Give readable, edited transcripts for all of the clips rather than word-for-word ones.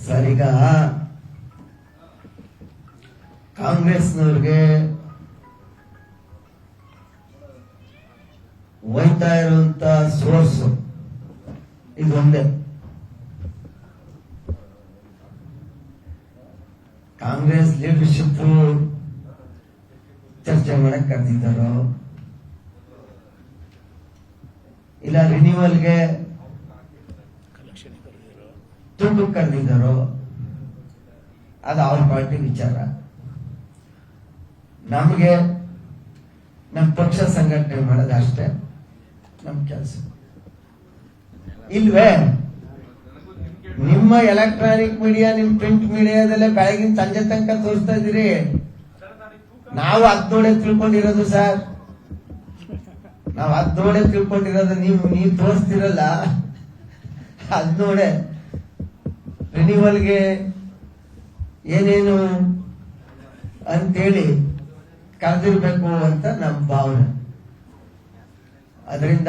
Sir, ಈಗ ಕಾಂಗ್ರೆಸ್ನವ್ರಿಗೆ ಹೋಯ್ತಾ ಇರುವಂತ ಸೋರ್ಸ್ ಇದೊಂದೇ. ಕಾಂಗ್ರೆಸ್ ಲೀಡರ್ಶಿಪ್ ಚರ್ಚೆ ಮಾಡಕ್ ಕರೆದಿದ್ದಾರೋ ಇಲ್ಲ ರಿನ್ಯೂವಲ್ಗೆ ತುಂಡು ಕರೆದಿದ್ದಾರೋ ಅದು ಅವ್ರ ಪಾರ್ಟಿ ವಿಚಾರ. ನಮಗೆ ನಮ್ಮ ಪಕ್ಷ ಸಂಘಟನೆ ಮಾಡೋದು ಅಷ್ಟೇ ನಮ್ ಕೆಲಸ. ಇಲ್ವೇ ನಿಮ್ಮ ಎಲೆಕ್ಟ್ರಾನಿಕ್ ಮೀಡಿಯಾ, ನಿಮ್ ಪ್ರಿಂಟ್ ಮೀಡಿಯಾದಲ್ಲೇ ಬೆಳಗಿನ ಸಂಜೆ ತನಕ ತೋರಿಸ್ತಾ ಇದೀರಿ. ನಾವು ಅದ್ನೋಡೆ ತಿಳ್ಕೊಂಡಿರೋದು ಸರ್, ನಾವು ಅದ್ನೋಡೆ ತಿಳ್ಕೊಂಡಿರೋದು. ನೀವು ತೋರಿಸ್ತಿರಲ್ಲ, ಅದ್ನೋಡೆ ರಿನ್ಯೂವಲ್ಗೆ ಏನೇನು ಅಂತೇಳಿ ಕರೆದಿರ್ಬೇಕು ಅಂತ ನಮ್ಮ ಭಾವನೆ. ಅದರಿಂದ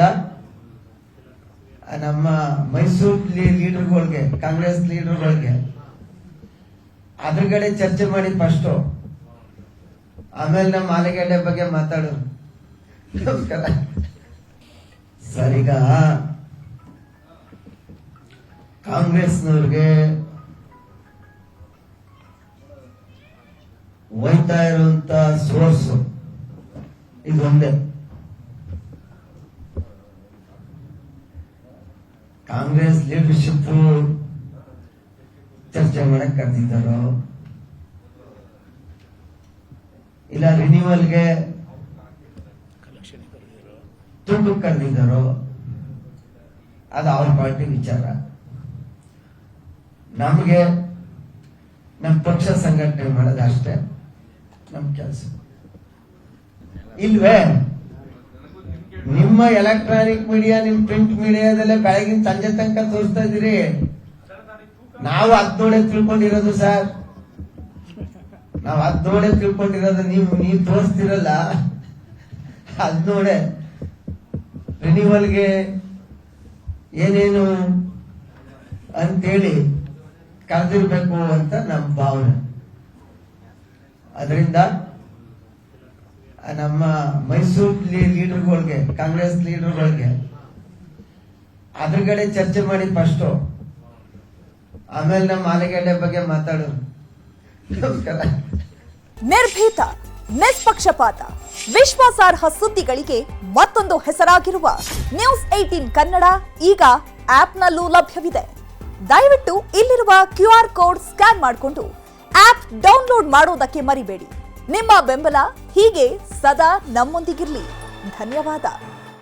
ನಮ್ಮ ಮೈಸೂರು ಲೀಡರ್ಗಳಿಗೆ, ಕಾಂಗ್ರೆಸ್ ಲೀಡರ್ಗಳಿಗೆ ಅದ್ರಗಡೆ ಚರ್ಚೆ ಮಾಡಿ ಫಸ್ಟ್, ಆಮೇಲೆ ನಮ್ಮ ಆಲೂಗಡ್ಡೆ ಬಗ್ಗೆ ಮಾತಾಡೋದು. ನಮಸ್ಕಾರ ಸರ್, ಈಗ ಕಾಂಗ್ರೆಸ್ನವ್ರಿಗೆ ಹೋಯ್ತಾ ಇರುವಂತ ಸೋರ್ಸ್ ಇದೊಂದೇ. ಕಾಂಗ್ರೆಸ್ ಲೀಡರ್ಶಿಪ್ ಚರ್ಚೆ ಮಾಡಕ್ ಕರೆದಿದ್ದಾರೋ ಇಲ್ಲ ರಿನ್ಯೂವಲ್ಗೆ ತುಂಡು ಕರೆದಿದ್ದಾರೋ ಅದು ಅವ್ರ ಪಾರ್ಟಿ ವಿಚಾರ. ನಮಗೆ ನಮ್ಮ ಪಕ್ಷ ಸಂಘಟನೆ ಮಾಡೋದು ಅಷ್ಟೇ ನಮ್ ಕೆಲಸ. ಇಲ್ವೇ ನಿಮ್ಮ ಎಲೆಕ್ಟ್ರಾನಿಕ್ ಮೀಡಿಯಾ, ನಿಮ್ ಪ್ರಿಂಟ್ ಮೀಡಿಯಾದಲ್ಲೇ ಬೆಳಗಿನ ಸಂಜೆ ತನಕ ತೋರಿಸ್ತಾ ಇದೀರಿ. ನಾವು ಅದ್ನೋಡೆ ತಿಳ್ಕೊಂಡಿರೋದು ಸರ್, ನಾವು ಅದ್ನೋಡೆ ತಿಳ್ಕೊಂಡಿರೋದು. ನೀವು ತೋರಿಸ್ತಿರಲ್ಲ, ಅದ್ನೋಡೆ ರಿನ್ಯೂವಲ್ಗೆ ಏನೇನು ಅಂತೇಳಿ ಕರೆದಿರ್ಬೇಕು ಅಂತ ನಮ್ಮ ಭಾವನೆ. ಅದರಿಂದ ನಮ್ಮ ಮೈಸೂರು ಲೀಡರ್ಗಳಿಗೆ, ಕಾಂಗ್ರೆಸ್ ಲೀಡರ್ಗಳಿಗೆ ಅದ್ರಗಡೆ ಚರ್ಚೆ ಮಾಡಿ ಫಸ್ಟ್, ಆಮೇಲೆ ನಮ್ಮ ಆಲೂಗಡ್ಡೆ ಬಗ್ಗೆ ಮಾತಾಡೋದು. ನಮಸ್ಕಾರ. ನಿರ್ಭೀತ, ನಿಷ್ಪಕ್ಷಪಾತ, ವಿಶ್ವಾಸಾರ್ಹ ಸುದ್ದಿಗಳಿಗೆ ಮತ್ತೊಂದು ಹೆಸರಾಗಿರುವ ನ್ಯೂಸ್ 18 ಕನ್ನಡ ಈಗ ಆಪ್ನಲ್ಲೂ ಲಭ್ಯವಿದೆ. ದಯವಿಟ್ಟು ಇಲ್ಲಿರುವ QR ಕೋಡ್ ಸ್ಕ್ಯಾನ್ ಮಾಡಿಕೊಂಡು ಆಪ್ ಡೌನ್ಲೋಡ್ ಮಾಡೋದಕ್ಕೆ ಮರಿಬೇಡಿ. ನಿಮ್ಮ ಬೆಂಬಲ ಹೀಗೆ ಸದಾ ನಮ್ಮೊಂದಿಗಿರಲಿ. ಧನ್ಯವಾದ.